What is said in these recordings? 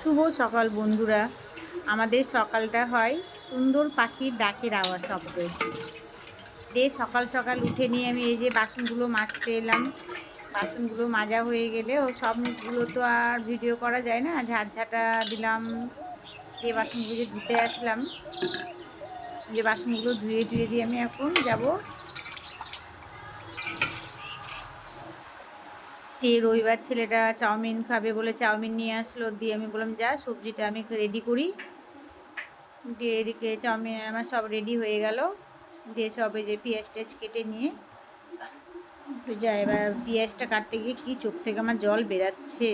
শুভ সকাল বন্ধুরা। আমাদের সকালটা হয় সুন্দর পাখির ডাকের আওয়াজ শব্দে। সকাল সকাল উঠে নিয়ে আমি এই যে বাসনগুলো মাজতে এলাম। বাসনগুলো মাজা হয়ে গেলে সবগুলো তো আর ভিডিও করা যায় না, ঝাঁটা দিলাম, দিয়ে বাসনগুলো যে ধুতে আসলাম, যে বাসনগুলো ধুয়ে দিয়ে আমি এখন যাব। রবিবার ছেলেটা চাউমিন খাবে বলে চাউমিন নিয়ে আসলো, দিয়ে আমি বললাম যা সবজিটা আমি রেডি করি। দিয়ে এদিকে চাউমিন আমার সব রেডি হয়ে গেল। দিয়ে সবে যে পেঁয়াজ টেজ কেটে নিয়ে যা, এবার পেঁয়াজটা কাটতে গিয়ে কি চোখ থেকে আমার জল বেরাচ্ছে।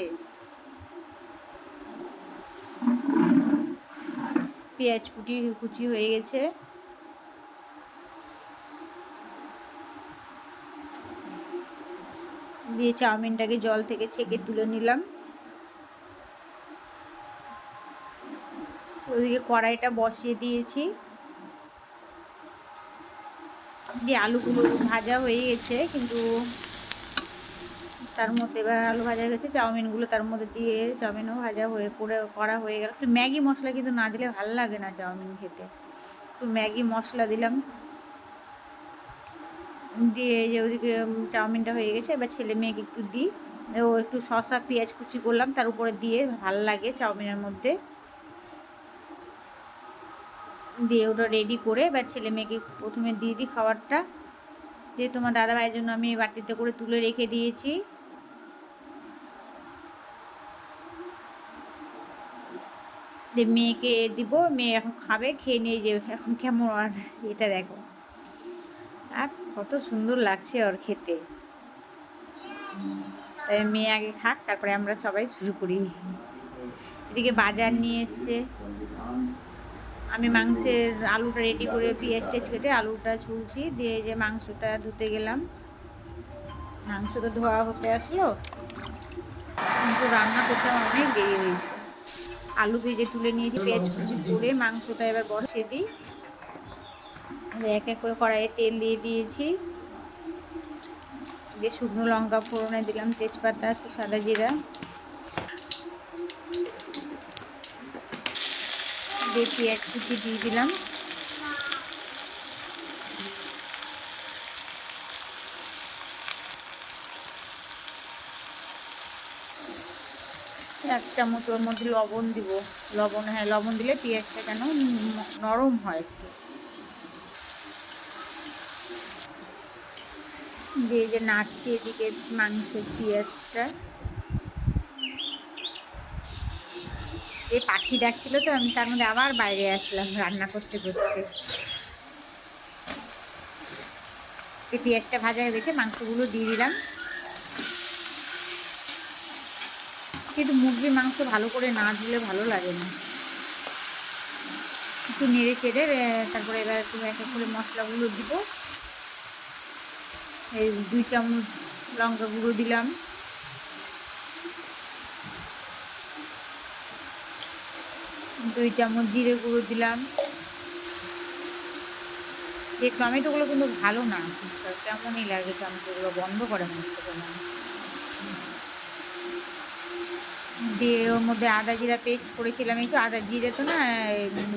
পেঁয়াজ কুচি হয়ে গেছে। দিয়ে চাউমিনটাকে জল থেকে ছেঁকে তুলে নিলাম। ওদিকে কড়াইটা বসিয়ে দিয়েছি। দিয়ে আলুগুলো ভাজা হয়ে গেছে, কিন্তু তার মধ্যে এবার আলু ভাজা গেছে, চাউমিনগুলো তার মধ্যে দিয়ে চাউমিনও ভাজা করা হয়ে গেল। একটু ম্যাগি মশলা কিন্তু না দিলে ভালো লাগে না চাউমিন খেতে। একটু ম্যাগি মশলা দিলাম। দিয়ে যে ওদিকে চাউমিনটা হয়ে গেছে, এবার ছেলে মেয়েকে একটু দিই। ও একটু শসা পেঁয়াজ কুচি করলাম তার উপরে দিয়ে, ভালো লাগে চাউমিনের মধ্যে। দিয়ে ওটা রেডি করে এবার ছেলে মেয়েকে প্রথমে দিয়ে দিই খাবারটা। দিয়ে তোমার দাদাভাইয়ের জন্য আমি বাটিতে করে তুলে রেখে দিয়েছি। দিয়ে মেয়েকে দিব, মেয়ে এখন খাবে, খেয়ে নিয়ে যে এখন কেমন আর এটা দেখো, আর কত সুন্দর লাগছে ওর খেতে। তাই মেয়ে আগে খাক, তারপরে আমরা সবাই শুরু করি। এদিকে বাজার নিয়ে এসছে। আমি মাংসের আলুটা রেডি করে পেঁয়াজ টেজ কেটে আলুটা ছুলছি। দিয়ে যে মাংসটা ধুতে গেলাম। মাংসটা ধোয়া হতে আসলো, কিন্তু রান্না করতে আমার অনেক দেরি হয়েছে। আলু ভেজে তুলে নিয়েছি, পেঁয়াজ কুচি করে মাংসটা এবার বসিয়ে দিই। এক এক করে কড়াইয়ে তেল দিয়ে দিয়েছি। দিয়ে শুকনো লঙ্কা ফোড়নে দিলাম, তেজপাতা, একটু সাদা জিরা, দিয়ে পেঁয়াজ কুচি দিয়ে দিলাম। এক চামচ ওর মধ্যে লবণ দিব। লবণ, হ্যাঁ লবণ দিলে পেঁয়াজটা কেন নরম হয় একটু। দিয়ে যে নাড়ছি এদিকে মাংসের পেঁয়াজটা। এই পাখি ডাকছিল তো, আমি তার মধ্যে আবার বাইরে আসলাম রান্না করতে করতে। এই পেঁয়াজটা ভাজা হয়ে গেছে, মাংসগুলো দিয়ে দিলাম। কিন্তু মুরগির মাংস ভালো করে না দিলে ভালো লাগে না। একটু নেড়ে চেড়ে তারপরে এবার একটু এক এক করে মশলাগুলো দিব। এই 2 চামচ লঙ্কা গুঁড়ো দিলাম। দুই চামচ জিরে গুঁড়ো দিলাম। এই টমেটোগুলো কিন্তু ভালো না, কেমনই লাগে টমেটোগুলো, বন্ধ করে মনে কেমন। দিয়ে ওর মধ্যে আদা জিরা পেস্ট করেছিলাম, একটু আদা জিরে তো না,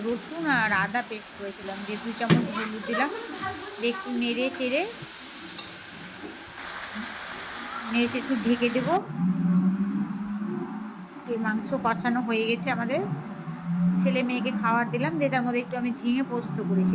রসুন আর আদা পেস্ট করেছিলাম। দিয়ে 2 চামচ হলুদ দিলাম। দিয়ে একটু নেড়ে চেড়ে একটু ঢেকে দেবো। দিয়ে মাংস কষানো হয়ে গেছে আমাদের। ছেলে মেয়েকে খাবার দিলাম, দিয়ে তার মধ্যে একটু আমি ঝিঙে পোস্ত করেছিলাম।